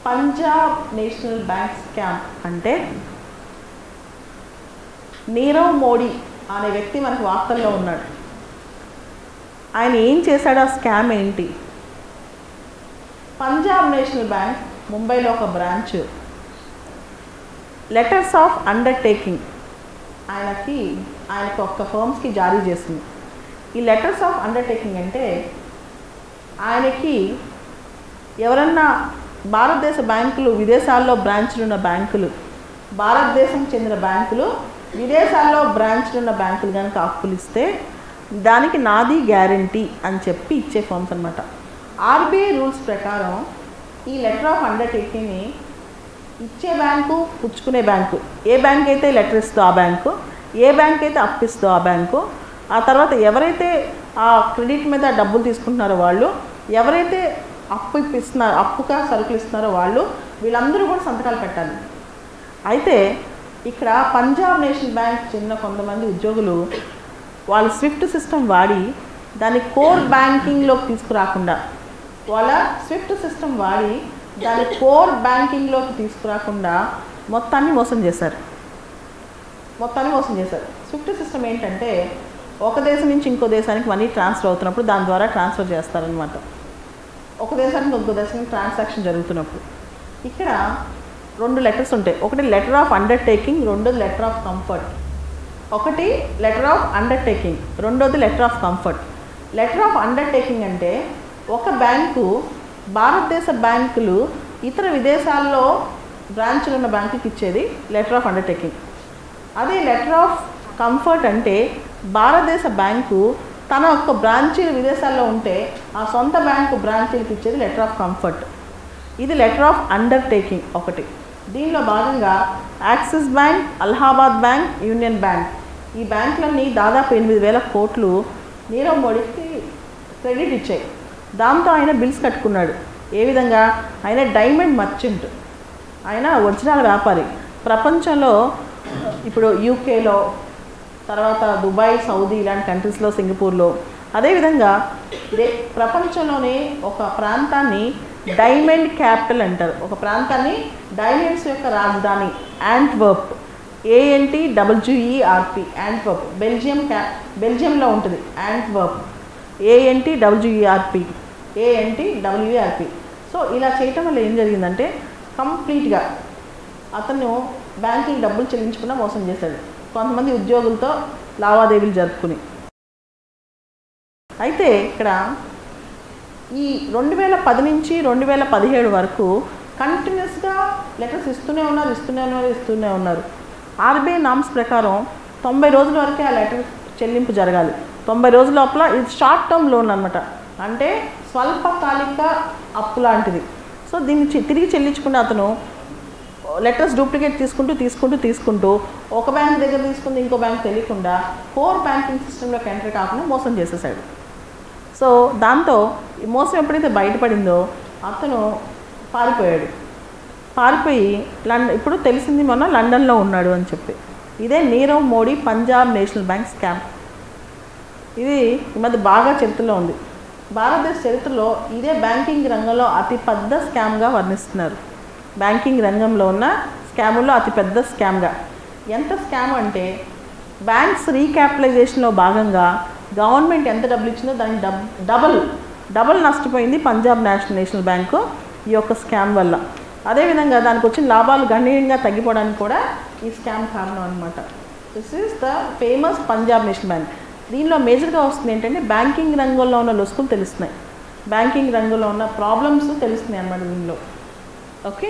Punjab national bank scam అంటే నీరవ్ మోడీ అనే వ్యక్తి మనకు వార్తల్లో ఉన్నాడు. ఆయన ఏం చేశాడు, ఆ స్కామ్ ఏంటి? పంజాబ్ నేషనల్ బ్యాంక్ ముంబైలో ఒక బ్రాంచ్ లెటర్స్ ఆఫ్ అండర్టేకింగ్ ఆయనకు ఒక్క ఫర్మ్స్కి జారీ చేసింది. ఈ లెటర్స్ ఆఫ్ అండర్టేకింగ్ అంటే ఆయనకి ఎవరన్నా భారతదేశ బ్యాంకులు, విదేశాల్లో బ్రాంచ్లు ఉన్న బ్యాంకులు, భారతదేశం చెందిన బ్యాంకులు విదేశాల్లో బ్రాంచ్లు ఉన్న బ్యాంకులు కనుక అప్పులు ఇస్తే దానికి నాది గ్యారంటీ అని చెప్పి ఇచ్చే ఫర్మ్స్ అనమాట. ఆర్బీఐ రూల్స్ ప్రకారం ఈ లెటర్ ఆఫ్ అండర్టేకింగ్ని ఇచ్చే బ్యాంకు, పుచ్చుకునే బ్యాంకు, ఏ బ్యాంక్ అయితే లెటర్ ఇస్తుందో ఆ బ్యాంకు, ఏ బ్యాంక్ అయితే అప్పు ఇస్తుందో ఆ బ్యాంకు, ఆ తర్వాత ఎవరైతే ఆ క్రెడిట్ మీద డబ్బులు తీసుకుంటున్నారో వాళ్ళు, ఎవరైతే అప్పు ఇప్పిస్తున్నారో, అప్పుగా సరుకులు ఇస్తున్నారో వాళ్ళు, వీళ్ళందరూ కూడా సంతకాలు పెట్టాలి. అయితే ఇక్కడ పంజాబ్ నేషనల్ బ్యాంక్ చెందిన కొంతమంది ఉద్యోగులు వాళ్ళు స్విఫ్ట్ సిస్టమ్ వాడి దాన్ని కోర్ బ్యాంకింగ్లోకి తీసుకురాకుండా, వాళ్ళ స్విఫ్ట్ సిస్టమ్ వాడి దాన్ని కోర్ బ్యాంకింగ్లోకి తీసుకురాకుండా మొత్తాన్ని మోసం చేశారు. స్విఫ్ట్ సిస్టమ్ ఏంటంటే ఒక దేశం నుంచి ఇంకో దేశానికి మనీ ట్రాన్స్ఫర్ అవుతున్నప్పుడు దాని ద్వారా ట్రాన్స్ఫర్ చేస్తారనమాట. ఒక దేశానికి ఇంకో దేశానికి ట్రాన్సాక్షన్ జరుగుతున్నప్పుడు ఇక్కడ 2 లెటర్స్ ఉంటాయి. ఒకటి లెటర్ ఆఫ్ అండర్టేకింగ్, రెండోది లెటర్ ఆఫ్ కంఫర్ట్. ఒకటి లెటర్ ఆఫ్ అండర్టేకింగ్, రెండోది letter of comfort. Letter of undertaking అంటే ఒక బ్యాంకు, భారతదేశ బ్యాంకులు ఇతర విదేశాల్లో బ్రాంచ్లు ఉన్న బ్యాంకుకి ఇచ్చేది లెటర్ ఆఫ్ అండర్టేకింగ్. అదే లెటర్ ఆఫ్ కంఫర్ట్ అంటే భారతదేశ బ్యాంకు తన యొక్క బ్రాంచీలు విదేశాల్లో ఉంటే ఆ సొంత బ్యాంకు బ్రాంచీలకు ఇచ్చేది లెటర్ ఆఫ్ కంఫర్ట్. ఇది లెటర్ ఆఫ్ అండర్టేకింగ్ ఒకటి. దీనిలో భాగంగా axis bank, Allahabad bank, union bank, ఈ బ్యాంకులన్నీ దాదాపు 8,000 కోట్లు నీరవ్ మోడీకి క్రెడిట్ ఇచ్చాయి. దాంతో ఆయన బిల్స్ కట్టుకున్నాడు. ఏ విధంగా? ఆయన డైమండ్ మర్చెంట్, ఆయన ఒరిజినల్ వ్యాపారి. ప్రపంచంలో ఇప్పుడు యూకేలో, తర్వాత దుబాయ్, సౌదీ ఇలాంటి కంట్రీస్లో, సింగపూర్లో, అదేవిధంగా ప్రపంచంలోనే ఒక ప్రాంతాన్ని డైమండ్ క్యాపిటల్ అంటారు. ఒక ప్రాంతాన్ని డైమండ్స్ యొక్క రాజధాని యాంట్వర్ప్, ANTWERP, యాంట్వర్ప్, బెల్జియంలో ఉంటుంది. Antwerp, ANTWERP. సో ఇలా చేయటం వల్ల ఏం జరిగిందంటే కంప్లీట్గా అతను బ్యాంకుకి డబ్బులు చెల్లించకుండా మోసం చేశాడు, కొంతమంది ఉద్యోగులతో లావాదేవీలు జరుపుకుని. అయితే ఇక్కడ ఈ 2010 నుంచి 2017 వరకు కంటిన్యూస్గా లెటర్స్ ఇస్తూనే ఉన్నారు. ఆర్బీఐ నామ్స్ ప్రకారం 90 రోజుల వరకే ఆ లెటర్ చెల్లింపు జరగాలి. 90 రోజుల లోపల ఇది షార్ట్ టర్మ్ లోన్ అనమాట, అంటే స్వల్పకాలిక అప్పు లాంటిది. సో దీన్ని తిరిగి చెల్లించకుండా అతను లెటర్స్ డూప్లికేట్ తీసుకుంటూ ఒక బ్యాంక్ దగ్గర తీసుకుంది ఇంకో బ్యాంక్ తెలియకుండా కోర్ బ్యాంకింగ్ సిస్టంలోకి ఎంటర్ కాకుండా మోసం చేసేసాడు. సో దాంతో ఈ మోసం ఎప్పుడైతే బయటపడిందో అతను పారిపోయి ఇప్పుడు తెలిసింది మొన్న లండన్లో ఉన్నాడు అని చెప్పి. ఇదే Nirav Modi Punjab national bank scam. ఇది ఈ మధ్య బాగా చరిత్రలో ఉంది. భారతదేశ చరిత్రలో ఇదే బ్యాంకింగ్ రంగంలో అతిపెద్ద స్కామ్గా వర్ణిస్తున్నారు. బ్యాంకింగ్ రంగంలో ఉన్న స్కాముల్లో అతిపెద్ద స్కామ్గా. ఎంత స్కామ్ అంటే బ్యాంక్స్ రీక్యాపిటలైజేషన్లో భాగంగా గవర్నమెంట్ ఎంత డబ్బులు ఇచ్చిందో దానికి డబల్ నష్టపోయింది పంజాబ్ నేషనల్ బ్యాంకు ఈ యొక్క స్కామ్ వల్ల. అదేవిధంగా దానికి వచ్చిన లాభాలు గణనీయంగా తగ్గిపోవడానికి కూడా ఈ స్కామ్ కారణం అనమాట. This is the famous Punjab national bank. దీనిలో మేజర్గా వస్తుంది ఏంటంటే బ్యాంకింగ్ రంగంలో ఉన్న లొసుకులు తెలుస్తున్నాయి, బ్యాంకింగ్ రంగంలో ఉన్న ప్రాబ్లమ్స్ తెలుస్తున్నాయి అన్నమాట దీనిలో. ఓకే.